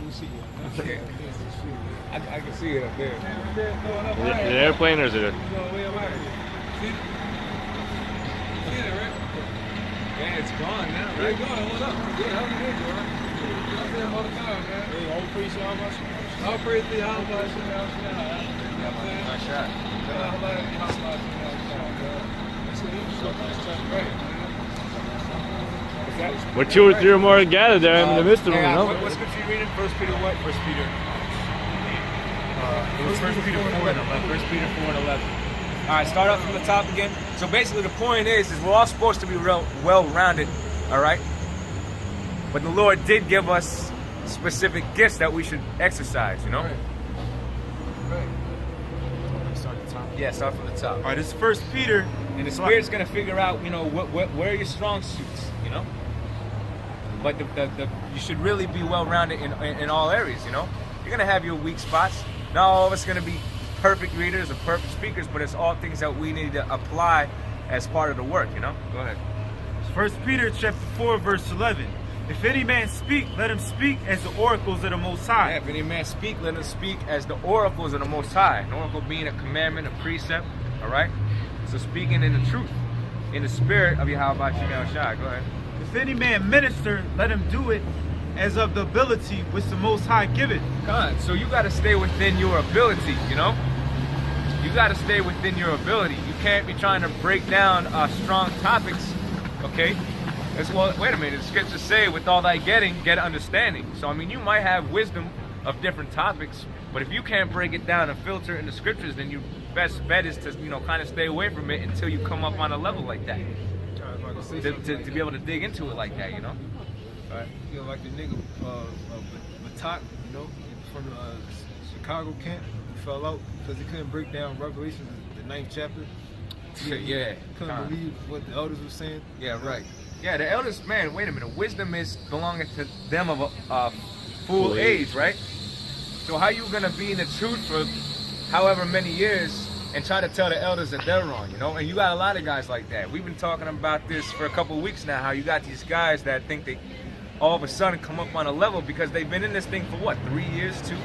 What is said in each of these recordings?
me see it. I can see it up there. Is it an airplane or is it a... See that, right? Yeah, it's gone now, right? It's gone. Hold up. Yeah, how you doing, bro? I see him all the time, man. Hey, all praise to Yahweh. All praise to Yahweh. Nice shot. Where 2 or 3 or more gathered there in the midst of them, you know? What scripture you reading? First Peter what? First Peter. It was First Peter 4 and 11. First Peter 4 and 11. All right, start up from the top again. So basically the point is we're all supposed to be well-rounded, all right? But the Lord did give us specific gifts that we should exercise, you know? Right. Start at the top. Yeah, start from the top. All right, this is First Peter. And the Spirit's going to figure out, you know, where are your strong suits, you know? But you should really be well-rounded in all areas, you know? You're going to have your weak spots. Not all of us are going to be perfect readers or perfect speakers, but it's all things that we need to apply as part of the work, you know? Go ahead. First Peter chapter 4, verse 11. If any man speak, let him speak as the oracles of the Most High. Yeah, if any man speak, let him speak as the oracles of the Most High. An oracle being a commandment, a precept, all right? So speaking in the truth, in the spirit of Yahweh Shem Shai. Go ahead. If any man minister, let him do it as of the ability which the Most High giveth. God, so you got to stay within your ability, you know? You got to stay within your ability. You can't be trying to break down strong topics, okay? Well, wait a minute, the scriptures say, with all thy getting, get understanding. So, I mean, you might have wisdom of different topics, but if you can't break it down and filter in the scriptures, then your best bet is to, you know, kind of stay away from it until you come up on a level like that. To be able to dig into it like that, you know? Right. You know, like the nigga, Batak, you know, from the Chicago camp, who fell out because he couldn't break down Revelation, the 9th chapter. Yeah. Couldn't believe what the elders were saying. Yeah, right. Yeah, the elders, man, wait a minute. Wisdom is belonging to them of a full age, right? So how you gonna be in the truth for however many years and try to tell the elders that they're wrong, you know? And you got a lot of guys like that. We've been talking about this for a couple of weeks now, how you got these guys that think they all of a sudden come up on a level because they've been in this thing for what, 3 years, 2,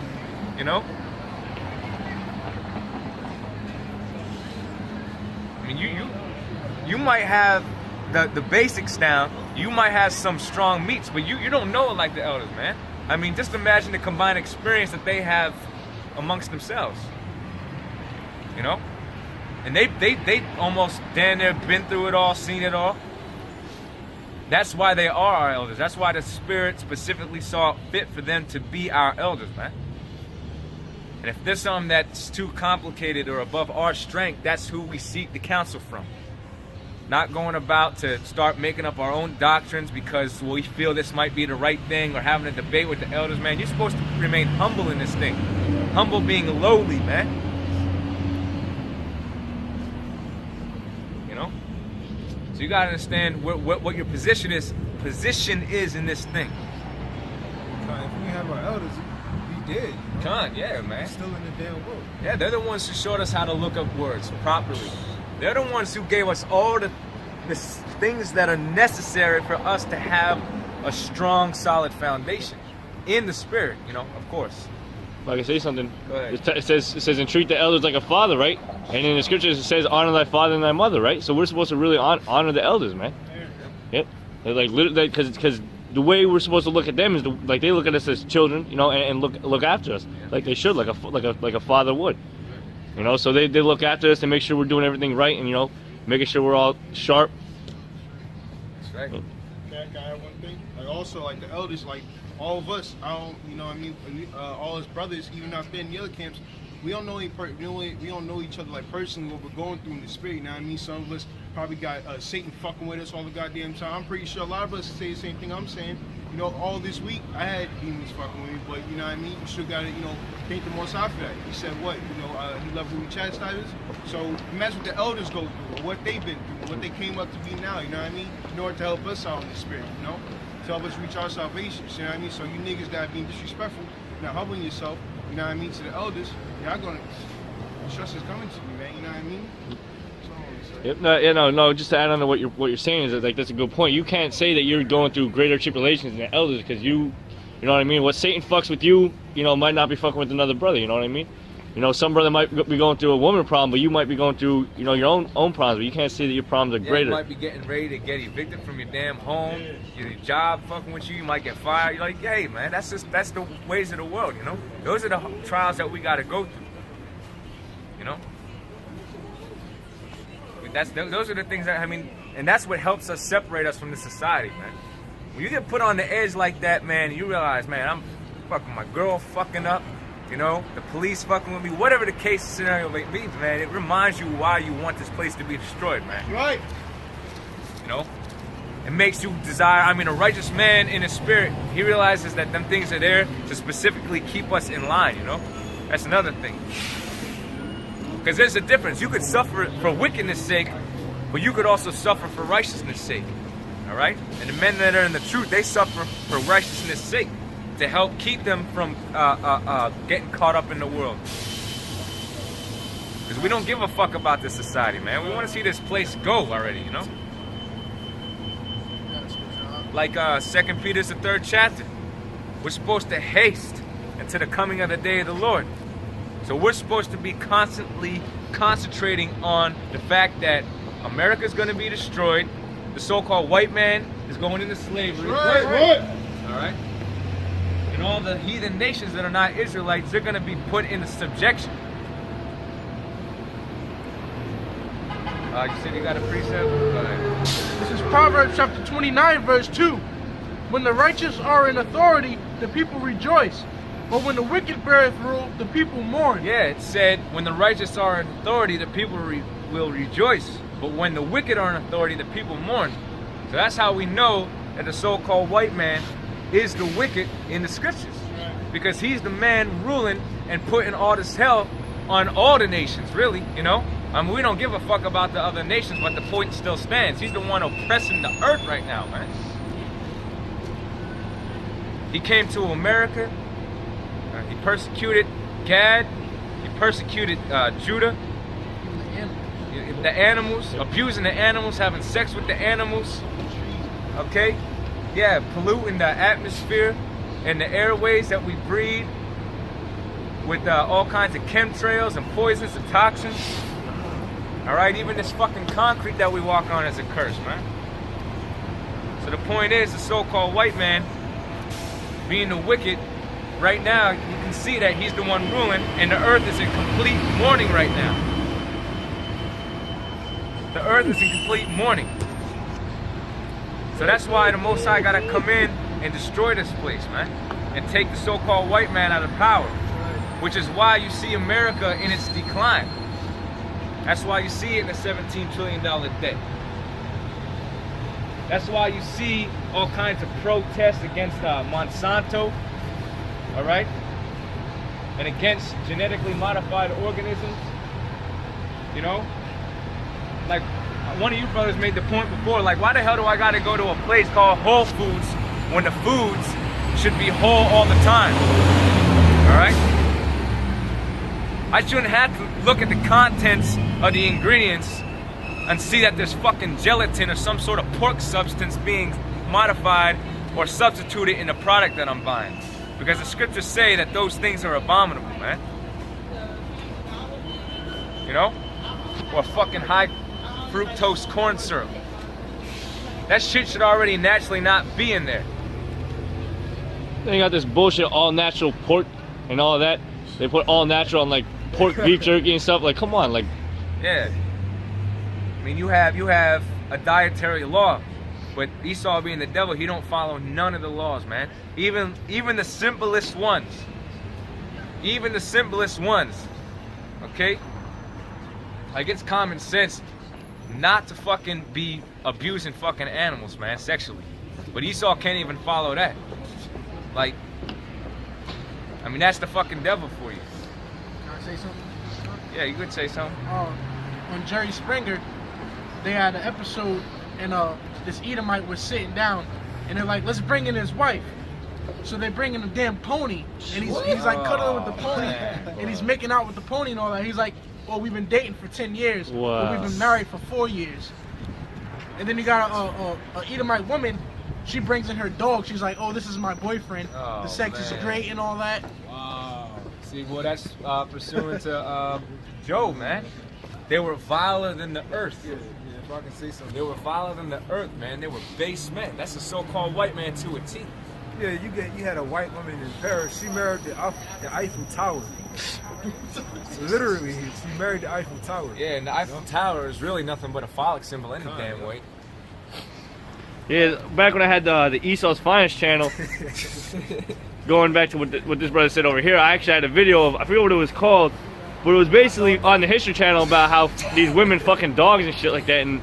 you know? I mean, you might have the basics down, you might have some strong meats, but you don't know it like the elders, man. I mean, just imagine the combined experience that they have amongst themselves, you know? And they almost damn near been through it all, seen it all. That's why they are our elders. That's why the Spirit specifically saw fit for them to be our elders, man. And if there's something that's too complicated or above our strength, that's who we seek the counsel from. Not going about to start making up our own doctrines because we feel this might be the right thing or having a debate with the elders, man. You're supposed to remain humble in this thing. Humble being lowly, man. You know? So you got to understand what your position is in this thing. If we have our elders, we dead. You know? Yeah, man. We're still in the damn world. Yeah, they're the ones who showed us how to look up words properly. They're the ones who gave us all the things that are necessary for us to have a strong, solid foundation in the Spirit, you know, of course. If I can say something, Go ahead. it says, and treat the elders like a father, right? And in the scriptures it says, honor thy father and thy mother, right? So we're supposed to really honor the elders, man. Yep. They're like, literally, because the way we're supposed to look at them is like they look at us as children, you know, and look after us like they should, like a father would. You know, so they look after us and make sure we're doing everything right, and you know, making sure we're all sharp. That's right. Can I add one thing? Like also, like the elders, like all of us, you know what I mean, all his brothers, even out there in the other camps, we don't know we don't know each other like personally what we're going through in the spirit. You know what I mean? Some of us probably got Satan fucking with us all the goddamn time. I'm pretty sure a lot of us say the same thing I'm saying. You know, all this week I had demons fucking with me, but you know what I mean? You still gotta, you know, thank the Most High for that. He said what? You know, he loved who he chastised. So imagine what the elders go through, or what they've been through, what they came up to be now, you know what I mean? In order to help us out in the spirit, you know? To help us reach our salvation, you know what I mean? So you niggas gotta be disrespectful, not humbling yourself, you know what I mean, to the elders. Y'all gonna, trust is coming to you, man, you know what I mean? Yep. No. Just to add on to what you're saying is that, like, that's a good point. You can't say that you're going through greater tribulations than the elders because you You know what I mean? What Satan fucks with you, you know, might not be fucking with another brother. You know what I mean? You know, some brother might be going through a woman problem, but you might be going through, you know, your own problems. But you can't say that your problems are Yeah, greater. you might be getting ready to get evicted from your damn home. Your job fucking with you. You might get fired. You're like, hey man, that's the ways of the world. You know, those are the trials that we got to go through. You know, those are the things that, I mean, and that's what helps us separate us from the society, man. When you get put on the edge like that, man, you realize, man, I'm fucking my girl fucking up. You know, the police fucking with me, whatever the case scenario may be, man, it reminds you why you want this place to be destroyed, man. Right. You know? It makes you desire, I mean, a righteous man in his spirit, he realizes that them things are there to specifically keep us in line, you know? That's another thing. Because there's a difference. You could suffer for wickedness' sake, but you could also suffer for righteousness' sake. All right? And the men that are in the truth, they suffer for righteousness' sake, to help keep them from getting caught up in the world. Because we don't give a fuck about this society, man. We want to see this place go already, you know? Like 2 Peter's the 3rd chapter. We're supposed to haste into the coming of the day of the Lord. So we're supposed to be constantly concentrating on the fact that America's going to be destroyed. The so-called white man is going into slavery. Right. All right? And all the heathen nations that are not Israelites, they're going to be put into subjection. You said you got a precept? Go ahead. This is Proverbs chapter 29, verse 2. When the righteous are in authority, the people rejoice. But when the wicked beareth rule, the people mourn. Yeah, it said, when the righteous are in authority, the people will rejoice. But when the wicked are in authority, the people mourn. So that's how we know that the so-called white man is the wicked in the scriptures. Because he's the man ruling and putting all this hell on all the nations, really, you know? I mean, we don't give a fuck about the other nations, but the point still stands. He's the one oppressing the earth right now, man. He came to America. He persecuted Gad. He persecuted Judah. The animals, abusing the animals, having sex with the animals. Okay? Yeah, polluting the atmosphere and the airways that we breathe with all kinds of chemtrails and poisons and toxins. All right, even this fucking concrete that we walk on is a curse, man. So the point is, the so-called white man, being the wicked, right now, you can see that he's the one ruling, and the earth is in complete mourning right now. The earth is in complete mourning. So that's why the Most High gotta come in and destroy this place, man, and take the so-called white man out of power, which is why you see America in its decline. That's why you see it in a $17 trillion debt. That's why you see all kinds of protests against Monsanto, all right? And against genetically modified organisms, you know? Like, one of you brothers made the point before, like, why the hell do I gotta go to a place called Whole Foods when the foods should be whole all the time, all right? I shouldn't have to look at the contents of the ingredients and see that there's fucking gelatin or some sort of pork substance being modified or substituted in the product that I'm buying. Because the scriptures say that those things are abominable, man. You know? Or fucking high fructose corn syrup. That shit should already naturally not be in there. They got this bullshit all natural pork and all of that. They put all natural on like pork beef jerky and stuff. Like, come on, like. Yeah. I mean, you have a dietary law, but Esau being the devil, he don't follow none of the laws, man. Even the simplest ones. Even the simplest ones. Okay? Like, it's common sense not to fucking be abusing fucking animals, man, sexually. But Esau can't even follow that. Like, I mean, that's the fucking devil for you. Can I say something? Yeah, you could say something. On Jerry Springer, they had an episode, and this Edomite was sitting down, and they're like, let's bring in his wife. So they bring in a damn pony, and he's like cuddling with the pony, and he's making out with the pony and all that. He's like, well, we've been dating for 10 years, but we've been married for 4 years. And then you got a Edomite woman she brings in her dog. She's like, oh, this is my boyfriend. Oh, The sex is man. great and all that. Wow. See, well, that's pursuant to Job, man. They were viler than the earth. Yeah, if I can say something. They were viler than the earth, man. They were base men. That's a so-called white man to a T. Yeah, you had a white woman in Paris. She married the Eiffel Tower. So literally, she married the Eiffel Tower. Yeah, and the Eiffel Tower is really nothing but a phallic symbol any damn way. Yeah, back when I had the Esau's Finest channel, going back to what this brother said over here, I actually had a video of, I forget what it was called, but it was basically on the History Channel about how these women fucking dogs and shit like that, and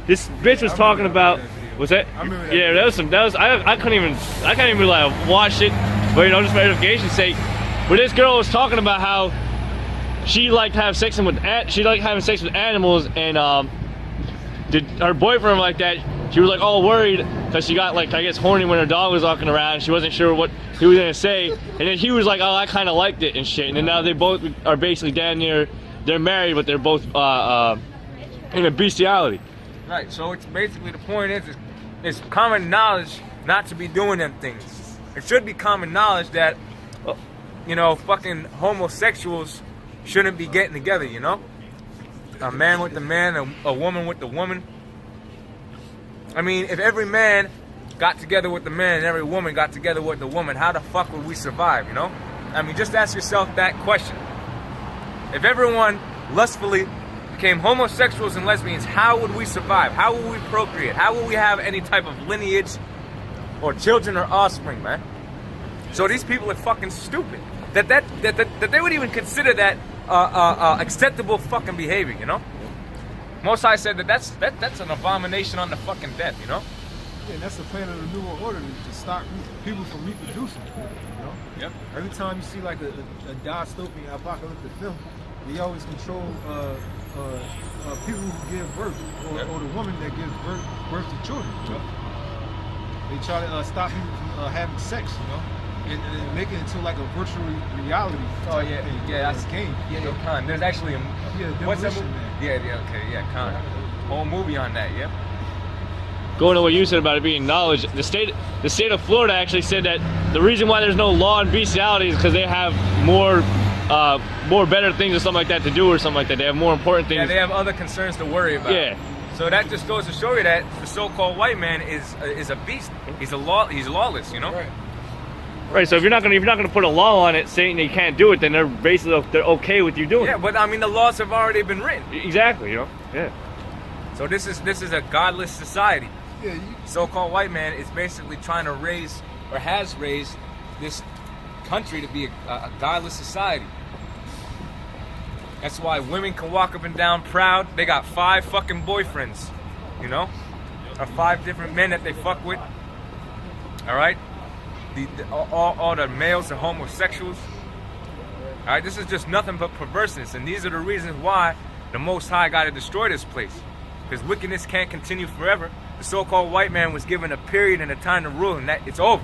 this bitch was talking about, what's that? I remember that Yeah, that was, I can't even like watch it, but you know, just for edification's sake. But this girl was talking about how she liked having sex with animals, and her boyfriend like that. She was like all worried because she got like, I guess, horny when her dog was walking around. She wasn't sure what he was gonna say, and then he was like, oh, I kind of liked it and shit. And then now they both are basically damn near, they're married, but they're both in a bestiality. Right, so it's basically, the point is, it's common knowledge not to be doing them things. It should be common knowledge that, you know, fucking homosexuals shouldn't be getting together, you know? A man with the man, a woman with the woman. I mean, if every man got together with the man and every woman got together with the woman, how the fuck would we survive, you know? I mean, just ask yourself that question. If everyone lustfully became homosexuals and lesbians, how would we survive? How would we procreate? How would we have any type of lineage or children or offspring, man? So these people are fucking stupid. That they would even consider that acceptable fucking behavior, you know? Most High said that's an abomination on the fucking death, you know? Yeah, and that's the plan of the New World Order, to stop people from reproducing. You know? Yep. Every time you see like a dystopian apocalyptic film, they always control people who give birth, or the woman that gives birth to children. You know? They try to stop people from having sex, you know, and make it into like a virtual reality. Oh yeah, thing, yeah, that's game. Yeah, you know? yeah, Khan. There's actually what's that Demolition movie? Man. Yeah, okay, yeah, Khan. Whole movie on that, yeah. Going to what you said about it being knowledge, the state of Florida actually said that the reason why there's no law on bestiality is because they have more better things or something like that to do, or something like that. They have more important things. Yeah, they have other concerns to worry about. Yeah. So that just goes to show you that the so-called white man is a beast. He's lawless, you know. Right. Right. So if you're not gonna put a law on it saying that you can't do it, then they're okay with you doing Yeah, it. but I mean the laws have already been written. Exactly. You know. Yeah. So this is a godless society. Yeah, So-called white man is basically trying to raise, or has raised, this country to be a godless society. That's why women can walk up and down proud. They got 5 fucking boyfriends, you know, or 5 different men that they fuck with. All right, all the males are homosexuals. All right, this is just nothing but perverseness, and these are the reasons why the Most High got to destroy this place, because wickedness can't continue forever. The so-called white man was given a period and a time to rule, and that it's over.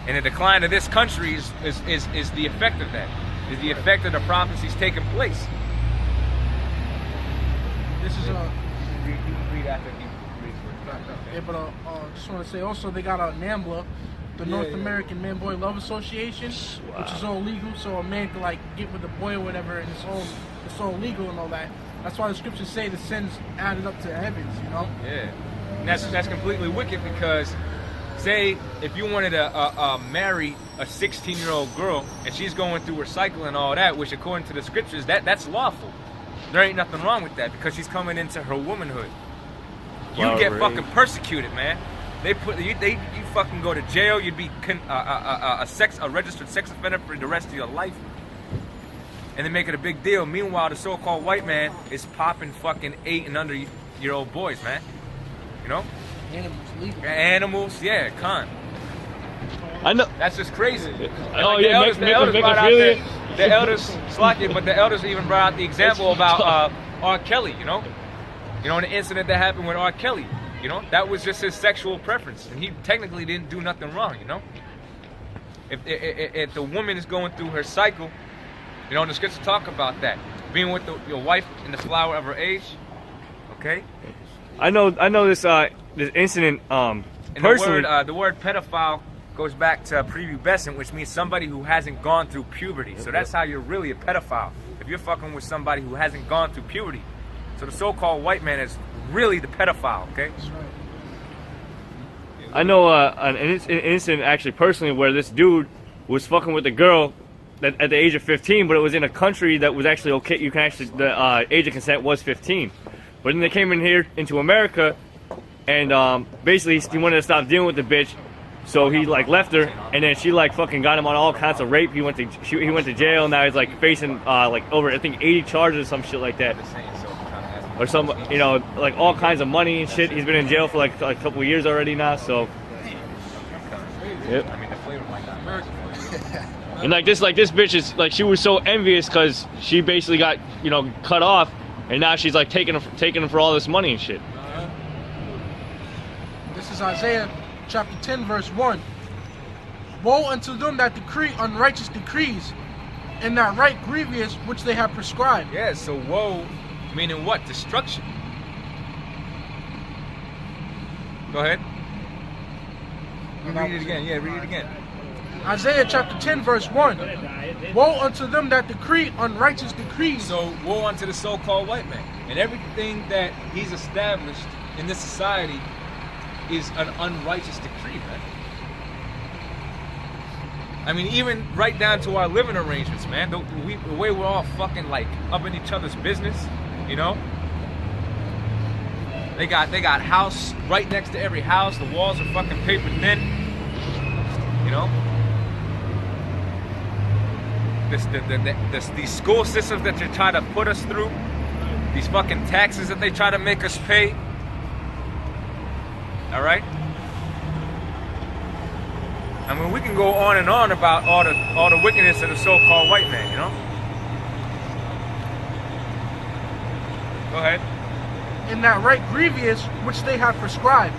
And the decline of this country is the effect of that. Is the effect of the prophecies taking place. This is You read after he reads. yeah, but just want to say also they got NAMBLA, the North American Man Boy Love Association, which is all legal. So a man can like get with a boy or whatever, and it's all legal and all that. That's why the scriptures say the sins added up to heavens, you know. Yeah, and that's completely wicked, because say if you wanted to marry a 16-year-old girl and she's going through her cycle and all that, which according to the scriptures that's lawful. There ain't nothing wrong with that, because she's coming into her womanhood. You get fucking persecuted, man. They fucking go to jail. You'd be a registered sex offender for the rest of your life. And they make it a big deal. Meanwhile, the so-called white man is popping fucking 8 and under year old boys, man. You know? Animals legal. Animals, yeah, con. I know. That's just crazy. Oh Like yeah, the elders brought out necrophilia. the elders, Slacky, but the elders even brought out the example about R. Kelly, you know? You know, the incident that happened with R. Kelly, you know? That was just his sexual preference, and he technically didn't do nothing wrong, you know? If the woman is going through her cycle, you know, the scriptures talk about that. Being with your wife in the flower of her age, okay? I know this incident And personally. the word pedophile goes back to prepubescent, which means somebody who hasn't gone through puberty. So that's how you're really a pedophile. If you're fucking with somebody who hasn't gone through puberty. So the so-called white man is really the pedophile, okay? I know an incident actually personally where this dude was fucking with a girl that at the age of 15, but it was in a country that was actually okay. You can actually, the age of consent was 15. But then they came in here into America, and basically he wanted to stop dealing with the bitch, so he like left her, and then she like fucking got him on all kinds of rape. He went to jail. Now he's like facing like over I think 80 charges, some shit like that, or some like all kinds of money and shit. He's been in jail for like a couple of years already now. So. Yep. I mean, the flavor might not. And like this bitch is like, she was so envious because she basically got cut off, and now she's like taking him for all this money and shit. This is Isaiah chapter 10, verse 1. Woe unto them that decree unrighteous decrees, and that right grievous which they have prescribed. Yeah, so woe, meaning what? Destruction. Go ahead. Read it again. Yeah, read it again. Isaiah chapter 10, verse 1. Woe unto them that decree unrighteous decrees. So woe unto the so-called white man. And everything that he's established in this society is an unrighteous decree, man. I mean, even right down to our living arrangements, man. The way we're all fucking like up in each other's business, They got house right next to every house. The walls are fucking paper thin. These school systems that they try to put us through, these fucking taxes that they try to make us pay. All right. I mean, we can go on and on about all the wickedness of the so-called white man. Go ahead. And that right grievous which they have prescribed.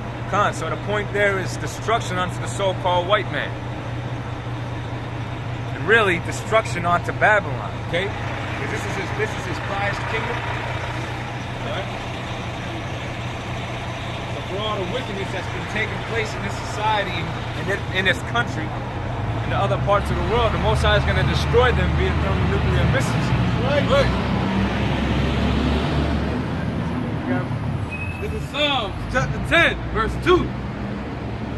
So the point there is destruction unto the so-called white man. And really destruction onto Babylon, okay? Because this is his prized kingdom. Alright? So for all the wickedness that's been taking place in this society, in this country, in the other parts of the world, the Most High is going to destroy them via thermonuclear missiles. Right. This is Psalms chapter 10, verse 2.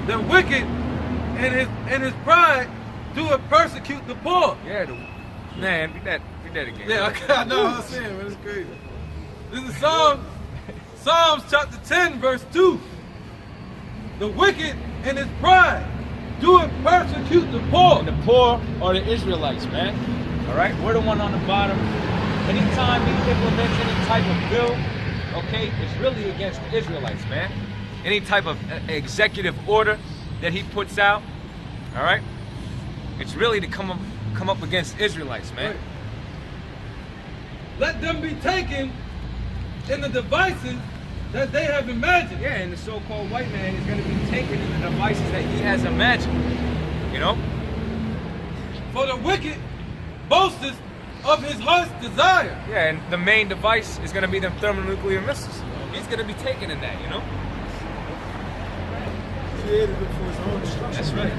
The wicked in his pride do persecute the poor. Yeah, man, read that again. Yeah, I know what I'm saying, man. It's crazy. This is Psalms chapter 10, verse 2. The wicked in his pride do persecute the poor. And the poor are the Israelites, man. All right, we're the one on the bottom. Anytime he implements any type of bill, okay, it's really against the Israelites, man. Any type of executive order that he puts out, all right, it's really to come up against Israelites, man. Right. Let them be taken in the devices that they have imagined. Yeah, and the so-called white man is going to be taken in the devices that he has imagined, For the wicked boasteth of his heart's desire. Yeah, and the main device is going to be them thermonuclear missiles. He's going to be taken in that, Created it for his own destruction. That's right.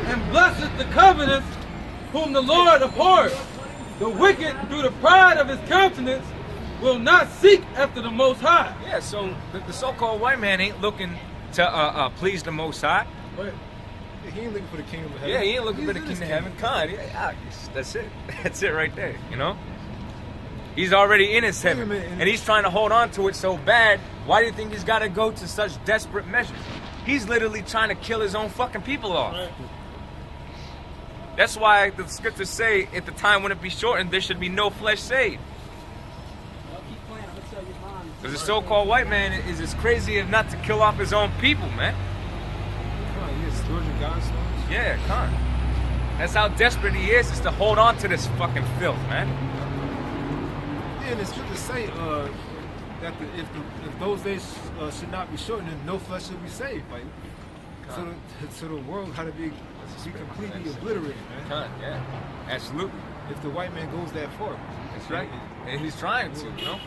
And blesseth the covenant whom the Lord abhors. The wicked, through the pride of his countenance, will not seek after the Most High. Yeah, so the so-called white man ain't looking to please the Most High. But he ain't looking for the kingdom of heaven. Yeah, he ain't looking for the He's in kingdom his of heaven. That's it. That's it right there, He's already in his heaven, and he's trying to hold on to it so bad. Why do you think he's got to go to such desperate measures? He's literally trying to kill his own fucking people off. Right. That's why the scriptures say, at the time when it be shortened, there should be no flesh saved. Because the so-called white man is as crazy as not to kill off his own people, man. Yeah, come on. That's how desperate he is to hold on to this fucking filth, man. Yeah, and the scriptures say that if those days should not be shortened, then no flesh should be saved. Like, so the world had to be completely obliterated, man. Yeah, absolutely. If the white man goes that far. That's right. And he's trying to,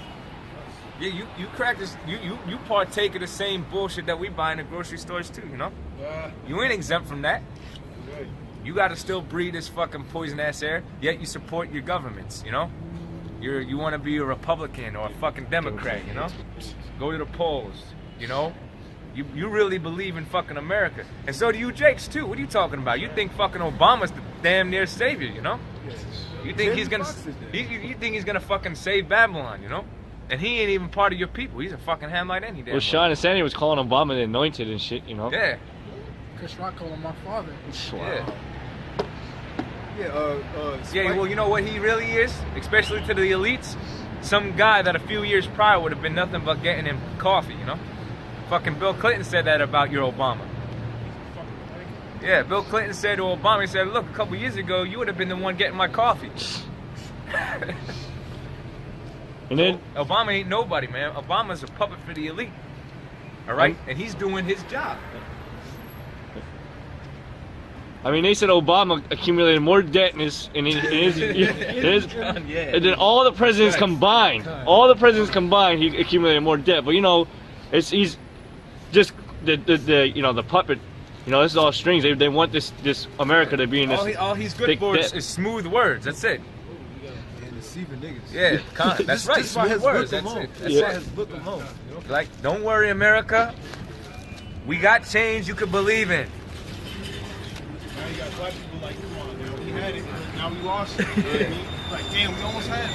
Yeah, you crackers, you partake of the same bullshit that we buy in the grocery stores too, you know? You ain't exempt from that. You gotta still breathe this fucking poison ass air, yet you support your governments, you know? You wanna be a Republican or a fucking Democrat, you know? Go to the polls, you know? You really believe in fucking America. And so do you Jakes too. What are you talking about? You think fucking Obama's the damn near savior, you know? You think he's gonna you think he's gonna fucking save Babylon, you know? And he ain't even part of your people. He's a fucking Hamite any damn Well, Sean and Sandy was calling Obama the anointed and shit, you know? Yeah. Chris Rock called him my father. Yeah. Yeah, Well, you know what he really is? Especially to the elites? Some guy that a few years prior would have been nothing but getting him coffee, you know? Fucking Bill Clinton said that about your Obama. Yeah, Bill Clinton said to Obama, he said, look, a couple years ago, you would have been the one getting my coffee. And then, Obama ain't nobody, man. Obama's a puppet for the elite. All right? And he's doing his job. I mean, they said Obama accumulated more debt in his and then all the presidents combined. All the presidents combined, he accumulated more debt. But you know, he's just the you know, the puppet. You know, this is all strings. They want this America to be in this. All he's good big for debt. is smooth words. That's it. And deceiving niggas. Yeah, that's right. That's why Smooth his words. book That's alone. it. That's That's why it. his book alone. You know? Like, don't worry, America. We got change you can believe in. Now you got black people like, come on, now we had it, now we lost it. You know what I mean? Like, damn, we almost had it.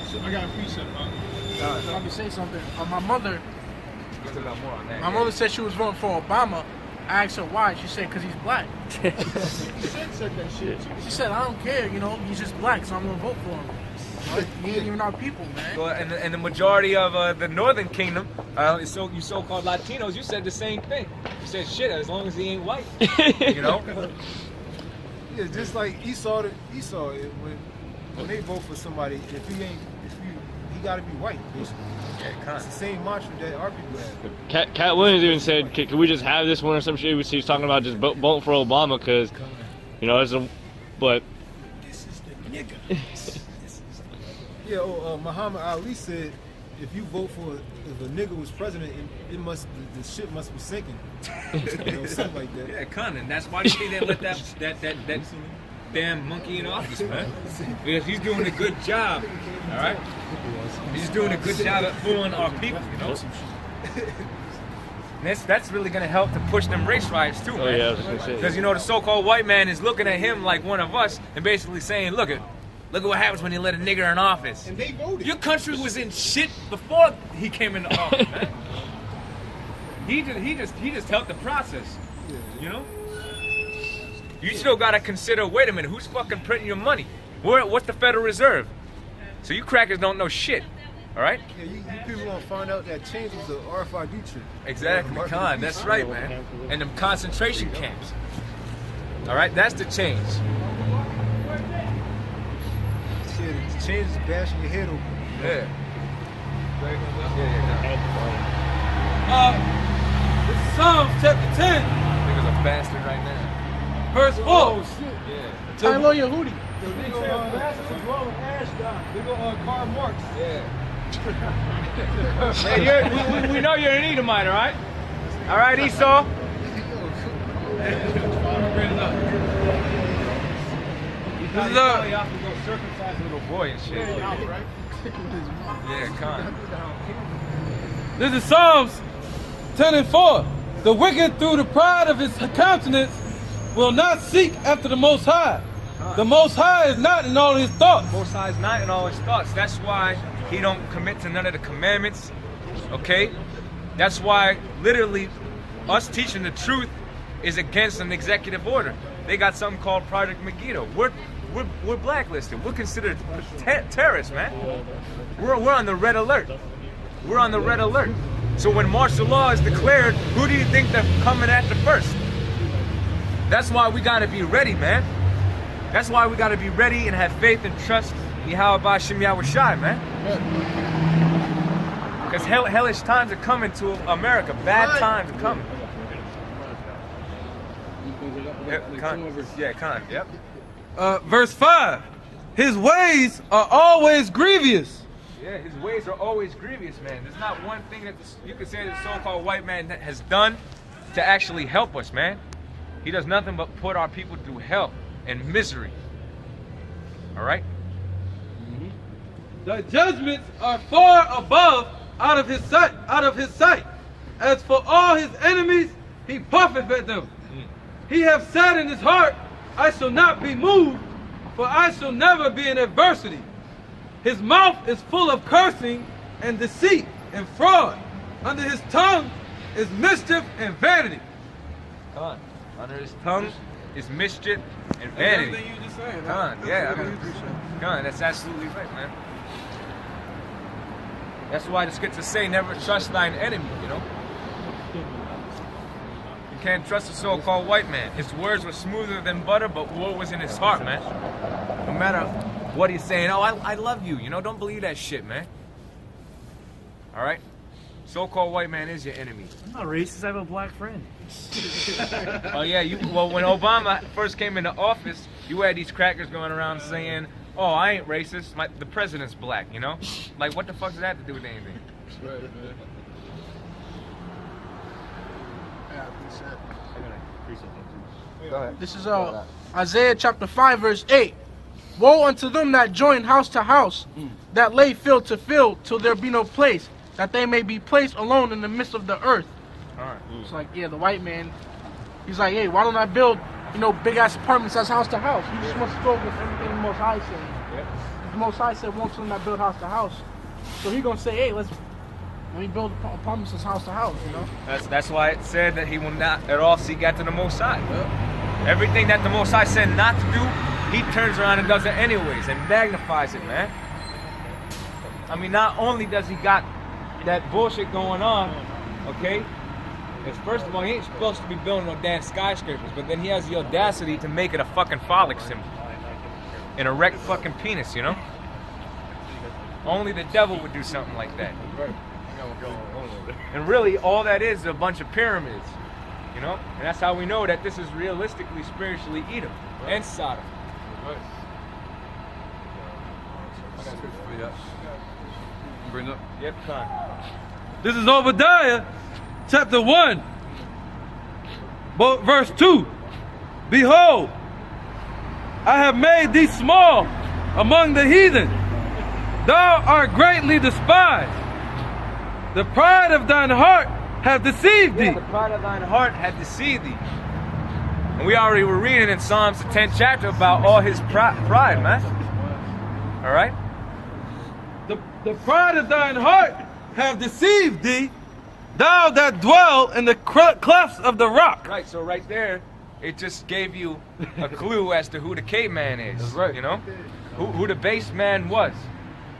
So I got a precept, huh? Let me say something. My mother More on that. My mother said she was voting for Obama. I asked her why. She said, because he's black. Said that shit too. She said, I don't care, you know, he's just black, so I'm going to vote for him. Like, he ain't even our people, man. Well, and the majority of the Northern Kingdom, you so-called Latinos, you said the same thing. You said, shit, as long as he ain't white. You know? Yeah, just like Esau when they vote for somebody, he gotta be white, basically. Yeah, It's the same mantra that our people have. Cat Williams even said, "Can we just have this one or some shit?" He was talking about just voting for Obama because, you know, but Yeah, Muhammad Ali said, if you vote for, if a nigga was president, the shit must be sinking. You know, something like that. Yeah, Conan. That's why they didn't let that damn monkey in office, man. Because he's doing a good job. All right. He's doing a good job at fooling our people, you know. And that's really gonna help to push them race riots too, man. Oh yeah, I was just gonna say. Because you know the so-called white man is looking at him like one of us and basically saying, look at what happens when you let a nigger in office. And they voted. Your country was in shit before he came into office, man. He just helped the process. You know? You still gotta consider, wait a minute, who's fucking printing your money? What's the Federal Reserve? So you crackers don't know shit. Alright? Yeah, you people gonna find out that change was the RFID trick. Exactly, Martin Khan, Luther that's King. right, man. And them concentration camps. Alright, that's the change. Shit, the change is bashing your head open. Yeah. This is Psalms chapter 10, Nigga's a bastard right now. verse 4. Yeah. Tyler Yehudi. They go Karl Marx. Hey, we know you're an Edomite, alright? Alright, Esau? This is You have to go circumcise a little boy and shit. Yeah, Khan. This is Psalms 10 and 4. The wicked through the pride of his countenance will not seek after the Most High. The Most High is not in all his thoughts. Most High is not in all his thoughts. That's why he don't commit to none of the commandments. Okay? That's why literally us teaching the truth is against an executive order. They got something called Project Megiddo. We're blacklisted. We're considered terrorists, man. We're on the red alert. We're on the red alert. So when martial law is declared, who do you think they're coming after first? That's why we gotta be ready, man. That's why we gotta be ready and have faith and trust in Yahweh Ba'Shem Yahweh Shai, man. Because hellish times are coming to America. Bad times are coming. Yeah, Khan. Yep. Verse 5. His ways are always grievous. Yeah, his ways are always grievous, man. There's not one thing that you could say the so-called white man has done to actually help us, man. He does nothing but put our people through hell and misery. All right? The judgments are far above out of his sight, As for all his enemies, he puffeth at them. He hath said in his heart, I shall not be moved, for I shall never be in adversity. His mouth is full of cursing and deceit and fraud. Under his tongue is mischief and vanity. Come on. Under his tongue is mischief and vanity. Everything you just saying. Come on, yeah. Come on, that's absolutely right, man. That's why the scriptures say, never trust thine enemy, you know? You can't trust the so-called white man. His words were smoother than butter, but what was in his heart, man? No matter what he's saying, oh, I love you, you know? Don't believe that shit, man. All right? So-called white man is your enemy. I'm not racist. I have a black friend. Oh yeah, well when Obama first came into office, you had these crackers going around saying, "Oh, I ain't racist. The president's black." You know, like what the fuck does that have to do with anything? Right, man. This is Isaiah chapter 5 verse 8. Woe unto them that join house to house, that lay field to field, till there be no place, that they may be placed alone in the midst of the earth. All right. It's like, yeah, the white man, he's like, hey, why don't I build, big ass apartments that's house to house? He just wants to go with everything the Most High said. Yep. The Most High said wants them that build house to house. So he gonna say, hey, let me build apartments that's house to house, you know? That's why it said that he will not at all seek after the Most High. Everything that the Most High said not to do, he turns around and does it anyways and magnifies it, man. I mean, not only does he got that bullshit going on, okay? Is first of all, he ain't supposed to be building no damn skyscrapers, but then he has the audacity to make it a fucking phallic symbol. An erect fucking penis, you know? Only the devil would do something like that. And really, all that is a bunch of pyramids, you know? And that's how we know that this is realistically, spiritually Edom and Sodom. Bring up. Yep, Khan. This is Obadiah, chapter 1, verse 2. Behold, I have made thee small among the heathen. Thou art greatly despised. The pride of thine heart hath deceived thee. Yeah, the pride of thine heart hath deceived thee. And we already were reading in Psalms, the 10th chapter, about all his pride, man. All right? The pride of thine heart have deceived thee, thou that dwell in the clefts of the rock. Right, so right there, it just gave you a clue as to who the caveman is. That's right. You know? Who the base man was.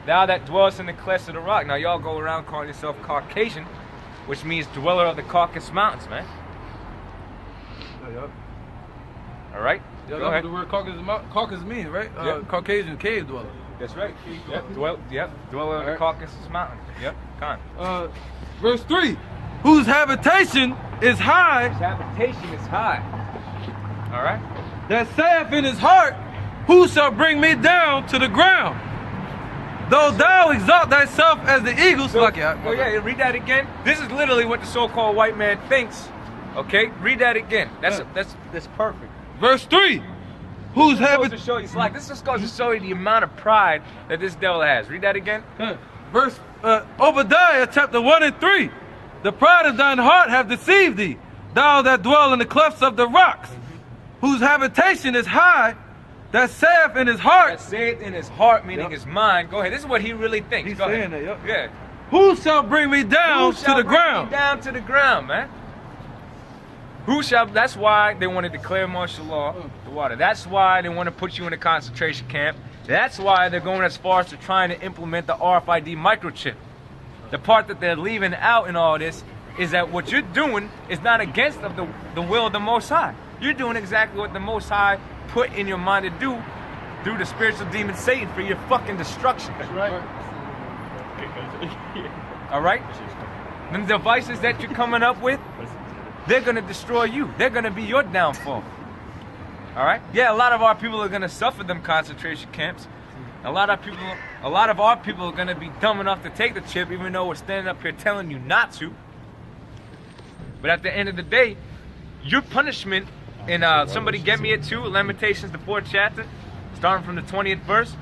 Thou that dwellest in the clefts of the rock. Now y'all go around calling yourself Caucasian, which means dweller of the Caucasus Mountains, man. All right? Yeah, Go ahead. the word Caucasus means, right? Yep. Caucasian cave dweller. That's right. Yep. Dweller of the Caucasus Mountains. Yep. Con. Verse 3. Whose habitation is high, His habitation is high. All right? that saith in his heart, who shall bring me down to the ground? Though thou exalt thyself as the eagle. Read that again. This is literally what the so-called white man thinks. Okay? Read that again. That's perfect. Verse 3. Whose This habitation. just goes to show you the amount of pride that this devil has. Read that again. Verse Obadiah chapter 1 and 3. The pride of thine heart have deceived thee, thou that dwell in the clefts of the rocks, whose habitation is high, that saith in his heart. That saith in his heart, meaning his mind. Go ahead. This is what he really thinks. He's Go saying ahead. that, yep. Yeah. Who shall bring me down Who to shall the bring ground? me down to the ground, man. That's why they want to declare martial law, the water. That's why they want to put you in a concentration camp. That's why they're going as far as to trying to implement the RFID microchip. The part that they're leaving out in all this is that what you're doing is not against of the will of the Most High. You're doing exactly what the Most High put in your mind to do through the spiritual demon Satan for your fucking destruction. That's right. All right? Them devices that you're coming up with, they're going to destroy you. They're going to be your downfall. All right? Yeah, a lot of our people are going to suffer them concentration camps. A lot of our people are gonna be dumb enough to take the chip, even though we're standing up here telling you not to. But at the end of the day, your punishment in somebody get me it too, Lamentations, the 4th chapter, starting from the 20th verse.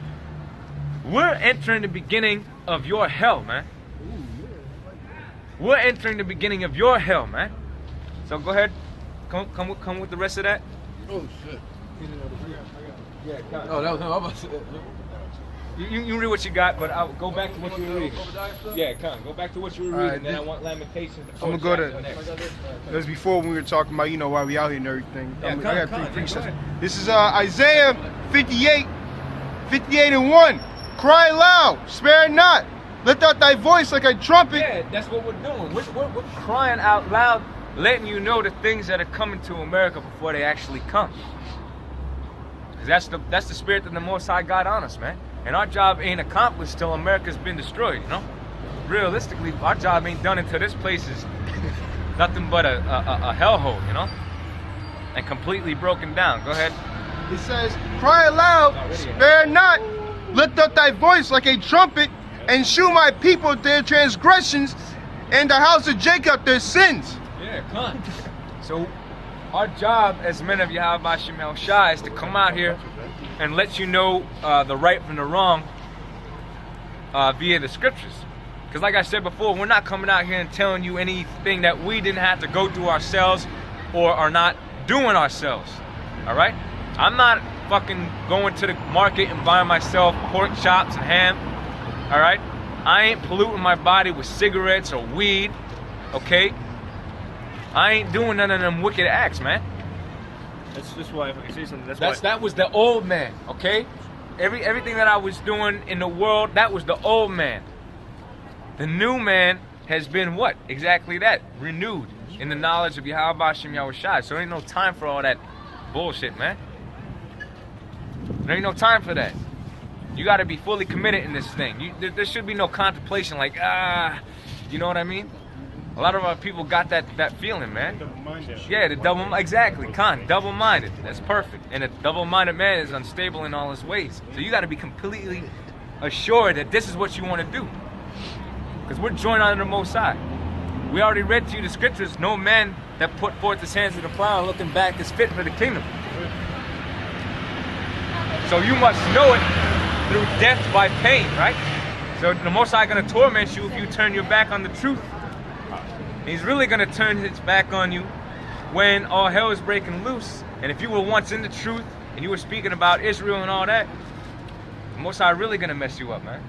We're entering the beginning of your hell, man. We're entering the beginning of your hell, man. So go ahead, come with the rest of that. Oh shit. Yeah, Oh, that was him. I'm about to say that. you read what you got, but I'll go back to what you were reading. Yeah, go back to what you were reading, and then I want Lamentations. I'm gonna go to. That was before when we were talking about, why we out here and everything. Yeah, I got come, three precepts. go This is Isaiah 58:58-1. Cry loud, spare not. Lift out thy voice like a trumpet. Yeah, that's what we're doing. We're crying out loud, letting you know the things that are coming to America before they actually come. Because that's the spirit that the Most High got on us, man. And our job ain't accomplished till America's been destroyed, Realistically, our job ain't done until this place is nothing but a hellhole, and completely broken down. Go ahead. It says, cry aloud, spare not. Lift up thy voice like a trumpet, and shew my people their transgressions, and the house of Jacob their sins. Yeah, come. So, our job as men of Yahweh Bashem El Shai is to come out here and let you know the right from the wrong via the scriptures. Because like I said before, we're not coming out here and telling you anything that we didn't have to go through ourselves or are not doing ourselves. All right? I'm not fucking going to the market and buying myself pork chops and ham. All right? I ain't polluting my body with cigarettes or weed. Okay? I ain't doing none of them wicked acts, man. That's why if I can say something, That was the old man, okay? Everything that I was doing in the world, that was the old man. The new man has been what? Exactly that. Renewed in the knowledge of Yahweh Bashem Yahweh Shai. So there ain't no time for all that bullshit, man. There ain't no time for that. You got to be fully committed in this thing. There should be no contemplation like, you know what I mean? A lot of our people got that feeling, man. Yeah, exactly, double-minded. That's perfect. And a double-minded man is unstable in all his ways. So you got to be completely assured that this is what you want to do. Because we're joined under the Most High. We already read to you the scriptures. No man that put forth his hands to the plow and looking back is fit for the kingdom. So you must know it through death by pain, right? So the Most High going to torment you if you turn your back on the truth. He's really going to turn his back on you when all hell is breaking loose. And if you were once in the truth and you were speaking about Israel and all that, the Most High really going to mess you up, man.